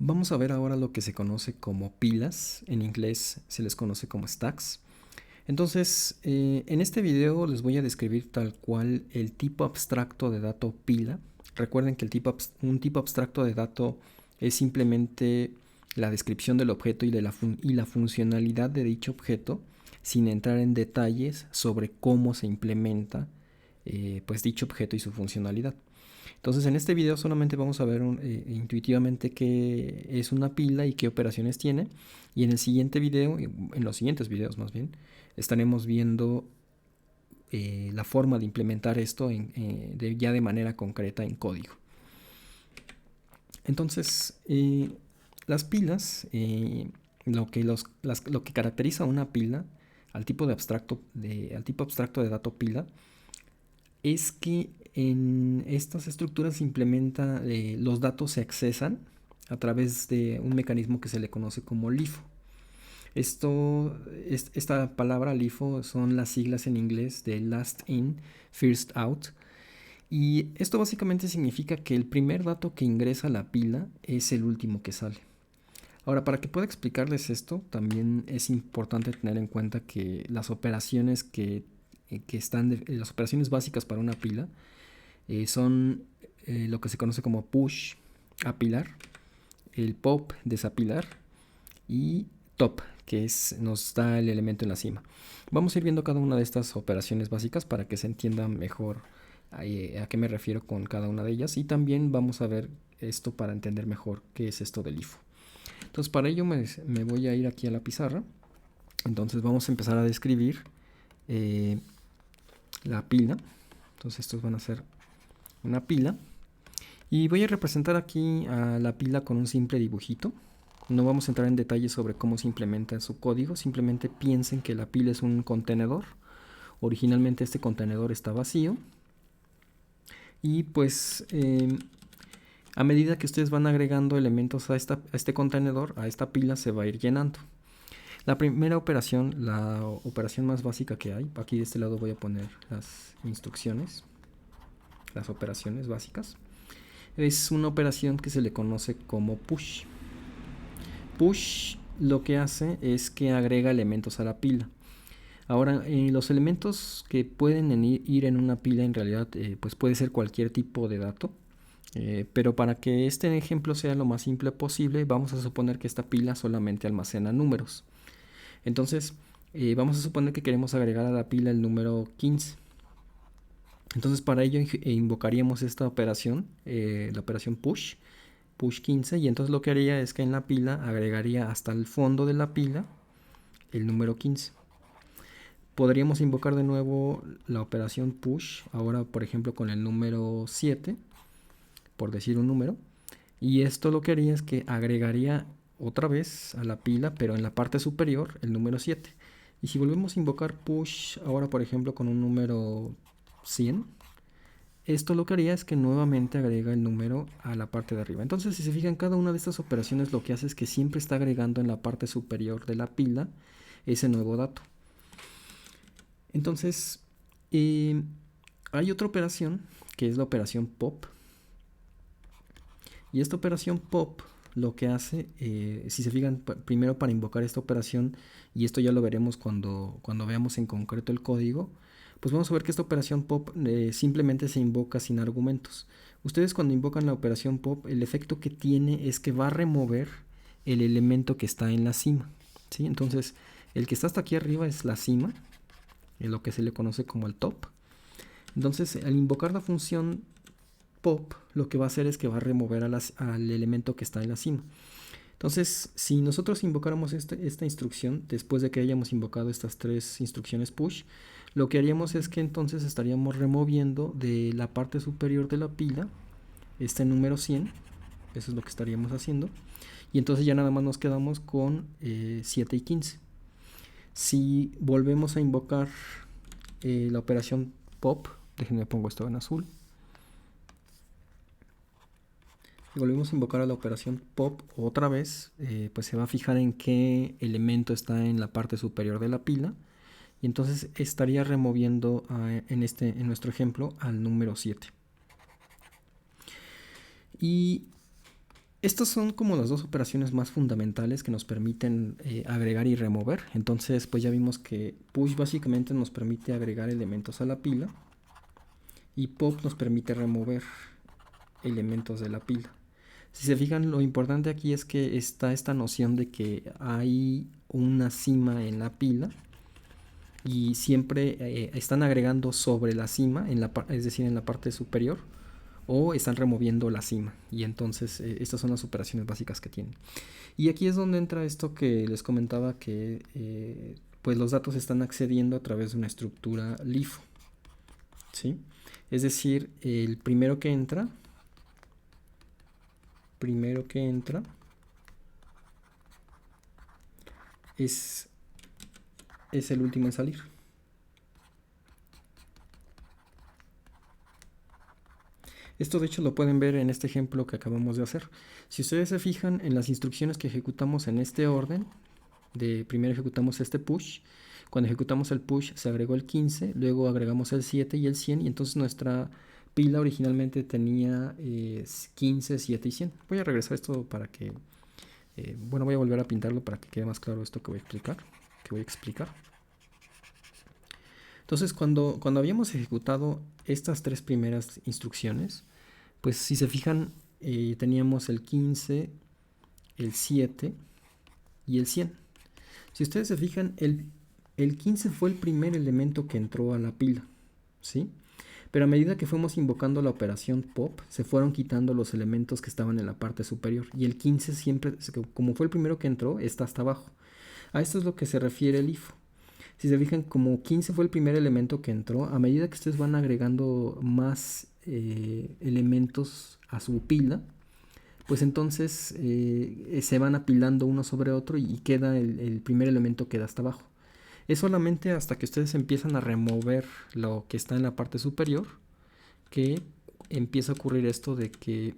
Vamos a ver ahora lo que se conoce como pilas. En inglés se les conoce como stacks. Entonces, en este video les voy a describir tal cual el tipo abstracto de dato pila. Recuerden que un tipo abstracto de dato es simplemente la descripción del objeto y la funcionalidad de dicho objeto, sin entrar en detalles sobre cómo se implementa pues dicho objeto y su funcionalidad. Entonces en este video solamente vamos a ver intuitivamente qué es una pila y qué operaciones tiene. Y en el siguiente video, en los siguientes videos más bien, estaremos viendo la forma de implementar esto ya de manera concreta en código. Entonces, las pilas, lo que caracteriza a una pila, al tipo abstracto de dato pila, es que en estas estructuras se implementa, los datos se accesan a través de un mecanismo que se le conoce como LIFO. Esta palabra LIFO son las siglas en inglés de Last In, First Out. Y esto básicamente significa que el primer dato que ingresa a la pila es el último que sale. Ahora, para que pueda explicarles esto, también es importante tener en cuenta que las operaciones las operaciones básicas para una pila son lo que se conoce como push, apilar, el pop, desapilar, y top, que nos da el elemento en la cima. Vamos a ir viendo cada una de estas operaciones básicas para que se entienda mejor a qué me refiero con cada una de ellas, y también vamos a ver esto para entender mejor qué es esto del LIFO. Entonces para ello me voy a ir aquí a la pizarra. Entonces vamos a empezar a describir la pila. Entonces estos van a ser una pila. Y voy a representar aquí a la pila con un simple dibujito. No vamos a entrar en detalles sobre cómo se implementa su código. Simplemente piensen que la pila es un contenedor. Originalmente este contenedor está vacío. Y pues a medida que ustedes van agregando elementos a este contenedor, a esta pila se va a ir llenando. La primera operación, la operación más básica que hay, aquí de este lado voy a poner las instrucciones, las operaciones básicas. Es una operación que se le conoce como push. Push lo que hace es que agrega elementos a la pila. Ahora, los elementos que pueden ir en una pila en realidad pues puede ser cualquier tipo de dato. Pero para que este ejemplo sea lo más simple posible, vamos a suponer que esta pila solamente almacena números. Entonces, vamos a suponer que queremos agregar a la pila el número 15. Entonces, para ello invocaríamos esta operación, la operación push 15, y entonces lo que haría es que en la pila agregaría hasta el fondo de la pila el número 15. Podríamos invocar de nuevo la operación push, ahora por ejemplo con el número 7, por decir un número, y esto lo que haría es que agregaría otra vez a la pila, pero en la parte superior, el número 7. Y si volvemos a invocar push ahora por ejemplo con un número 100, esto lo que haría es que nuevamente agrega el número a la parte de arriba. Entonces, si se fijan, cada una de estas operaciones lo que hace es que siempre está agregando en la parte superior de la pila ese nuevo dato. Entonces, hay otra operación que es la operación pop. Y esta operación pop lo que hace, si se fijan, primero para invocar esta operación, y esto ya lo veremos cuando veamos en concreto el código, pues vamos a ver que esta operación pop simplemente se invoca sin argumentos. Ustedes cuando invocan la operación pop, el efecto que tiene es que va a remover el elemento que está en la cima, ¿sí? Entonces, el que está hasta aquí arriba es la cima, en lo que se le conoce como el top. Entonces, al invocar la función pop, lo que va a hacer es que va a remover al elemento que está en la cima. Entonces, si nosotros invocáramos esta instrucción, después de que hayamos invocado estas tres instrucciones push, lo que haríamos es que entonces estaríamos removiendo de la parte superior de la pila este número 100. Eso es lo que estaríamos haciendo. Y entonces ya nada más nos quedamos con 7 y 15. Si volvemos a invocar la operación pop, déjenme pongo esto en azul. Si volvemos a invocar a la operación pop otra vez, pues se va a fijar en qué elemento está en la parte superior de la pila, y entonces estaría removiendo en nuestro ejemplo al número 7. Y Estas son como las dos operaciones más fundamentales que nos permiten agregar y remover. Entonces, pues ya vimos que push básicamente nos permite agregar elementos a la pila y pop nos permite remover elementos de la pila. Si se fijan, lo importante aquí es que está esta noción de que hay una cima en la pila y siempre están agregando sobre la cima, es decir, en la parte superior, o están removiendo la cima. Y entonces estas son las operaciones básicas que tienen. Y aquí es donde entra esto que les comentaba, que pues los datos están accediendo a través de una estructura LIFO, ¿sí? Es decir, el primero que entra es el último en salir. Esto de hecho lo pueden ver en este ejemplo que acabamos de hacer. Si ustedes se fijan en las instrucciones que ejecutamos en este orden, primero ejecutamos este push, cuando ejecutamos el push se agregó el 15, luego agregamos el 7 y el 100, y entonces nuestra pila originalmente tenía 15, 7 y 100. Voy a regresar esto para que, bueno, voy a volver a pintarlo para que quede más claro esto que voy a explicar. Entonces, cuando habíamos ejecutado estas tres primeras instrucciones, pues si se fijan, teníamos el 15, el 7 y el 100. Si ustedes se fijan, el 15 fue el primer elemento que entró a la pila, ¿sí? Pero a medida que fuimos invocando la operación pop, se fueron quitando los elementos que estaban en la parte superior. Y el 15 siempre, como fue el primero que entró, está hasta abajo. A esto es lo que se refiere el IFO. Si se fijan, como 15 fue el primer elemento que entró, a medida que ustedes van agregando más elementos a su pila, pues entonces se van apilando uno sobre otro y queda el primer elemento queda hasta abajo. Es solamente hasta que ustedes empiezan a remover lo que está en la parte superior que empieza a ocurrir esto de que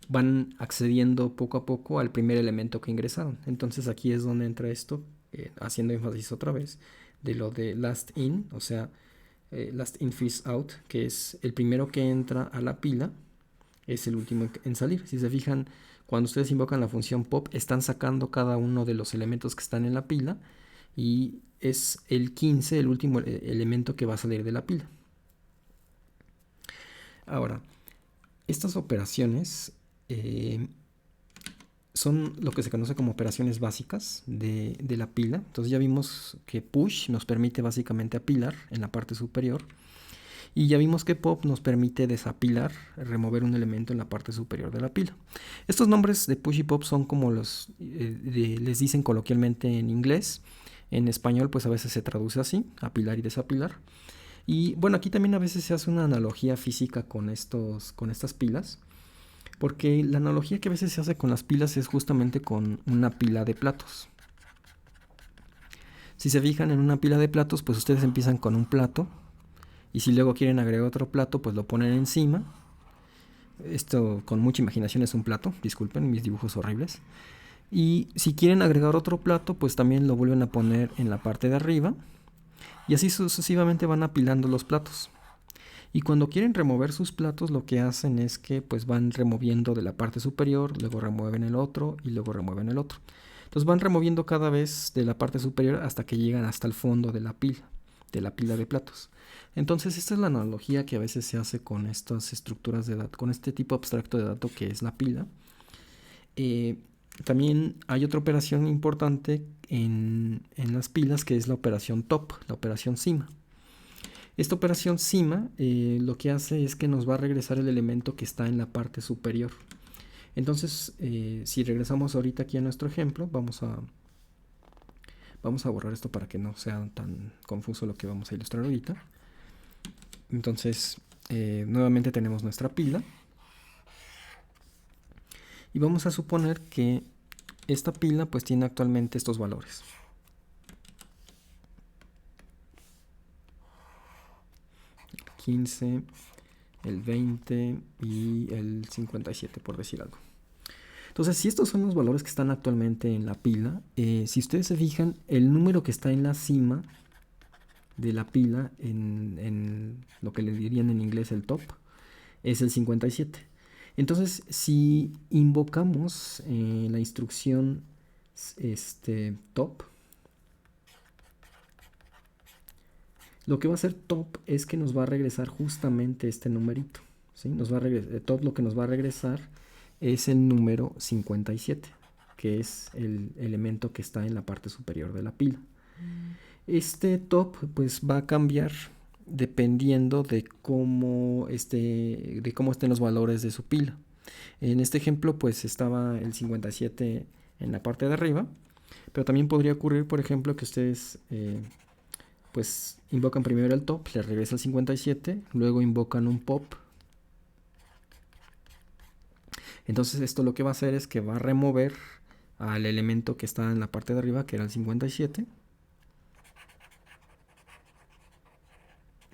van accediendo poco a poco al primer elemento que ingresaron. Entonces aquí es donde entra esto, haciendo énfasis otra vez de lo de last in, o sea, last in first out, que es el primero que entra a la pila, es el último en salir. Si se fijan, cuando ustedes invocan la función pop, están sacando cada uno de los elementos que están en la pila y es el 15 el último elemento que va a salir de la pila. Ahora, estas operaciones son lo que se conoce como operaciones básicas de la pila. Entonces ya vimos que push nos permite básicamente apilar en la parte superior. Y ya vimos que pop nos permite desapilar, remover un elemento en la parte superior de la pila. Estos nombres de push y pop son como les dicen coloquialmente en inglés. En español pues a veces se traduce así, apilar y desapilar. Y bueno, aquí también a veces se hace una analogía física con estas pilas. Porque la analogía que a veces se hace con las pilas es justamente con una pila de platos. Si se fijan en una pila de platos, pues ustedes empiezan con un plato. Y si luego quieren agregar otro plato, pues lo ponen encima. Esto con mucha imaginación es un plato, disculpen mis dibujos horribles. Y si quieren agregar otro plato, pues también lo vuelven a poner en la parte de arriba. Y así sucesivamente van apilando los platos. Y cuando quieren remover sus platos, lo que hacen es que pues van removiendo de la parte superior, luego remueven el otro y luego remueven el otro. Entonces van removiendo cada vez de la parte superior hasta que llegan hasta el fondo de la pila de platos. Entonces esta es la analogía que a veces se hace con estas estructuras de datos, con este tipo abstracto de datos que es la pila. También hay otra operación importante en las pilas, que es la operación top, la operación cima. Esta operación cima lo que hace es que nos va a regresar el elemento que está en la parte superior. Entonces, si regresamos ahorita aquí a nuestro ejemplo, vamos a borrar esto para que no sea tan confuso lo que vamos a ilustrar ahorita. Entonces, nuevamente tenemos nuestra pila. Y vamos a suponer que esta pila pues tiene actualmente estos valores. El 15, el 20 y el 57, por decir algo. Entonces, si estos son los valores que están actualmente en la pila, si ustedes se fijan, el número que está en la cima de la pila, en lo que le dirían en inglés el top, es el 57. Entonces, si invocamos la instrucción top, lo que va a hacer top es que nos va a regresar justamente este numerito, ¿sí? Top lo que nos va a regresar es el número 57, que es el elemento que está en la parte superior de la pila. Este top pues va a cambiar dependiendo de cómo estén los valores de su pila. En este ejemplo pues estaba el 57 en la parte de arriba, pero también podría ocurrir, por ejemplo, que ustedes pues invocan primero el top, le regresa el 57, luego invocan un pop. Entonces esto lo que va a hacer es que va a remover al elemento que está en la parte de arriba, que era el 57.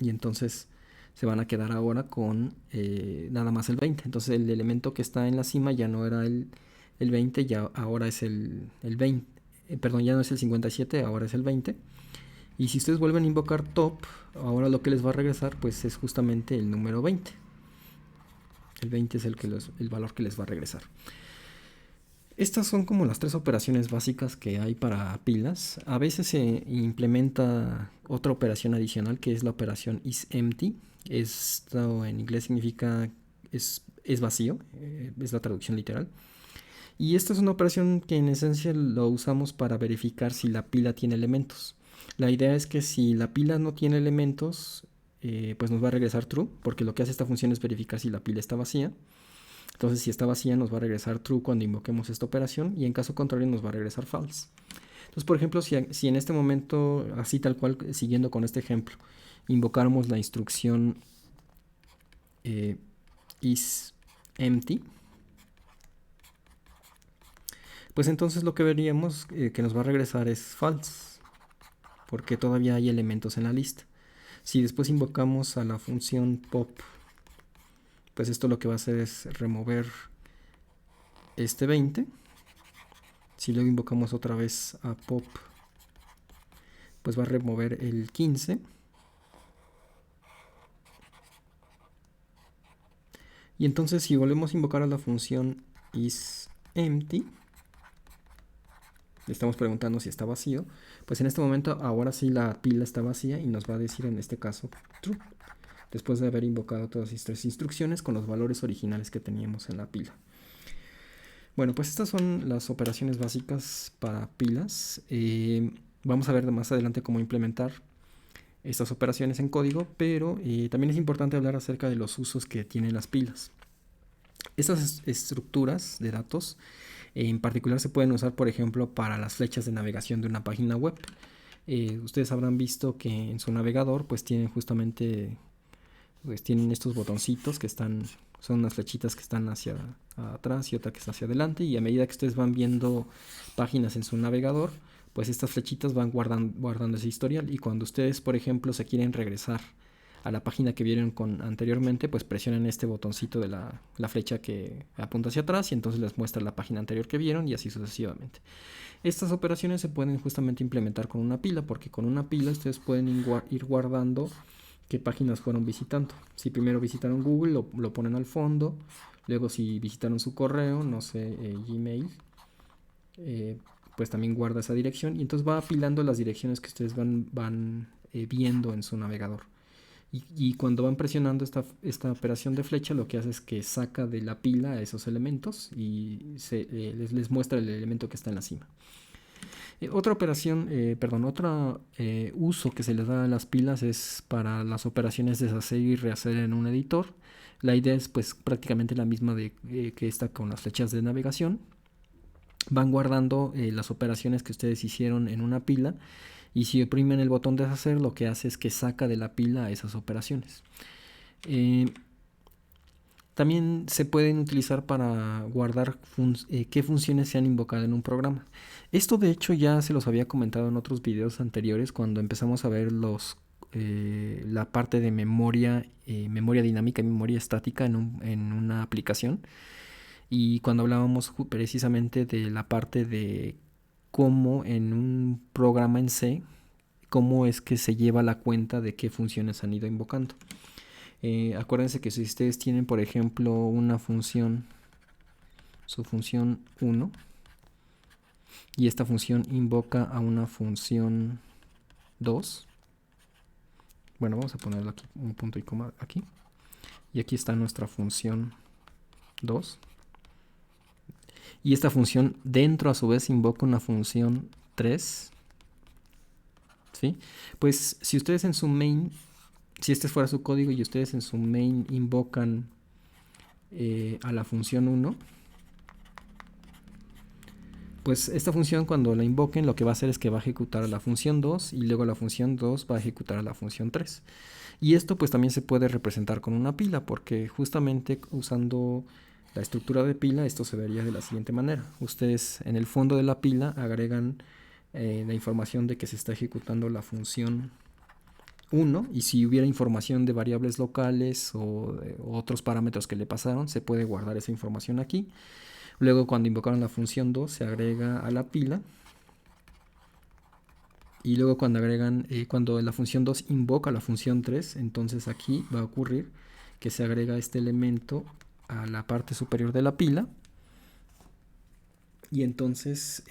Y entonces se van a quedar ahora con nada más el 20. Entonces el elemento que está en la cima ya no era el 20, ya ahora es el 20. Perdón, ya no es el 57, ahora es el 20. Y si ustedes vuelven a invocar top, ahora lo que les va a regresar pues es justamente el número 20. El 20 es el valor que les va a regresar. Estas son como las tres operaciones básicas que hay para pilas. A veces se implementa otra operación adicional que es la operación isEmpty. Esto en inglés significa es vacío, es la traducción literal. Y esta es una operación que en esencia lo usamos para verificar si la pila tiene elementos. La idea es que si la pila no tiene elementos, pues nos va a regresar true, porque lo que hace esta función es verificar si la pila está vacía. Entonces, si está vacía, nos va a regresar true cuando invoquemos esta operación, y en caso contrario nos va a regresar false. Entonces, por ejemplo, si en este momento, así tal cual, siguiendo con este ejemplo, invocáramos la instrucción isEmpty, pues entonces lo que veríamos que nos va a regresar es false, porque todavía hay elementos en la lista. Si después invocamos a la función pop, pues esto lo que va a hacer es remover este 20. Si luego invocamos otra vez a pop, pues va a remover el 15. Y entonces si volvemos a invocar a la función isEmpty, le estamos preguntando si está vacío, pues en este momento ahora sí la pila está vacía y nos va a decir en este caso true, después de haber invocado todas estas instrucciones con los valores originales que teníamos en la pila. Bueno, pues estas son las operaciones básicas para pilas. Vamos a ver más adelante cómo implementar estas operaciones en código, pero también es importante hablar acerca de los usos que tienen las pilas. Estas estructuras de datos en particular se pueden usar, por ejemplo, para las flechas de navegación de una página web. Ustedes habrán visto que en su navegador pues tienen justamente tienen estos botoncitos que son unas flechitas que están hacia atrás y otra que está hacia adelante, y a medida que ustedes van viendo páginas en su navegador, pues estas flechitas van guardando ese historial, y cuando ustedes, por ejemplo, se quieren regresar a la página que vieron anteriormente, pues presionan este botoncito de la flecha que apunta hacia atrás y entonces les muestra la página anterior que vieron, y así sucesivamente. Estas operaciones se pueden justamente implementar con una pila, porque con una pila ustedes pueden ir guardando qué páginas fueron visitando. Si primero visitaron Google, lo ponen al fondo. Luego si visitaron su correo, no sé, Gmail, pues también guarda esa dirección, y entonces va apilando las direcciones que ustedes van viendo en su navegador. Y cuando van presionando esta operación de flecha, lo que hace es que saca de la pila a esos elementos y les muestra el elemento que está en la cima. Otra operación, otro uso que se le da a las pilas es para las operaciones deshacer y rehacer en un editor. La idea es pues prácticamente la misma que esta con las flechas de navegación. Van guardando las operaciones que ustedes hicieron en una pila, y si oprimen el botón deshacer, lo que hace es que saca de la pila esas operaciones. También se pueden utilizar para guardar qué funciones se han invocado en un programa. Esto de hecho ya se los había comentado en otros videos anteriores, cuando empezamos a ver la parte de memoria dinámica y memoria estática en una aplicación. Y cuando hablábamos precisamente de la parte de cómo en un programa en C, cómo es que se lleva la cuenta de qué funciones han ido invocando. Acuérdense que si ustedes tienen, por ejemplo, una función, su función 1, y esta función invoca a una función 2, bueno, vamos a ponerlo aquí, un punto y coma aquí, y aquí está nuestra función 2, y esta función dentro a su vez invoca una función 3, ¿sí? Pues si ustedes en su main, si este fuera su código y ustedes en su main invocan a la función 1, pues esta función cuando la invoquen lo que va a hacer es que va a ejecutar a la función 2 y luego la función 2 va a ejecutar a la función 3. Y esto pues también se puede representar con una pila, porque justamente usando la estructura de pila esto se vería de la siguiente manera. Ustedes en el fondo de la pila agregan la información de que se está ejecutando la función 1, y si hubiera información de variables locales o otros parámetros que le pasaron, se puede guardar esa información aquí. Luego cuando invocaron la función 2 se agrega a la pila, y luego cuando cuando la función 2 invoca la función 3, entonces aquí va a ocurrir que se agrega este elemento a la parte superior de la pila, y entonces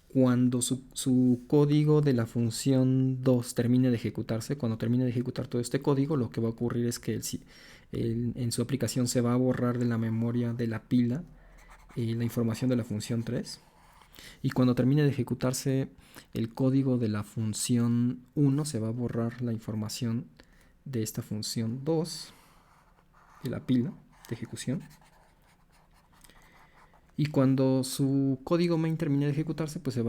cuando su código de la función 2 termine de ejecutarse, cuando termine de ejecutar todo este código, lo que va a ocurrir es que en su aplicación se va a borrar de la memoria de la pila la información de la función 3, y cuando termine de ejecutarse el código de la función 1 se va a borrar la información de esta función 2 de la pila de ejecución, y cuando su código main termine de ejecutarse pues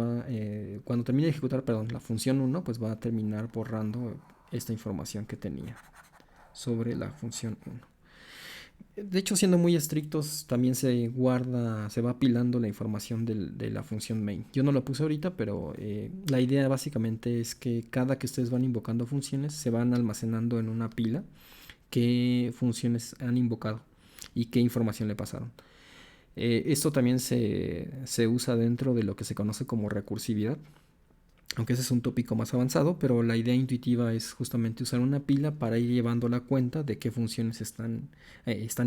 cuando termine de ejecutar, perdón, la función 1, pues va a terminar borrando esta información que tenía sobre la función 1. De hecho, siendo muy estrictos, también se va apilando la información de la función main. Yo no lo puse ahorita, pero la idea básicamente es que cada que ustedes van invocando funciones, se van almacenando en una pila qué funciones han invocado y qué información le pasaron. Esto también se usa dentro de lo que se conoce como recursividad, aunque ese es un tópico más avanzado, pero la idea intuitiva es justamente usar una pila para ir llevando la cuenta de qué funciones están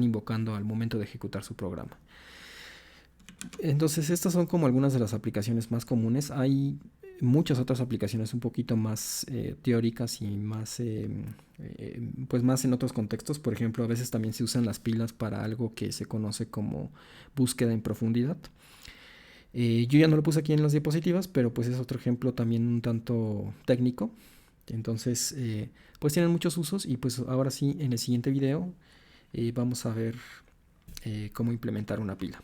invocando al momento de ejecutar su programa. Entonces estas son como algunas de las aplicaciones más comunes. Hay muchas otras aplicaciones un poquito más teóricas y más, pues más en otros contextos. Por ejemplo, a veces también se usan las pilas para algo que se conoce como búsqueda en profundidad. Yo ya no lo puse aquí en las diapositivas, pero pues es otro ejemplo también un tanto técnico. Entonces, pues tienen muchos usos, y pues ahora sí, en el siguiente video vamos a ver cómo implementar una pila.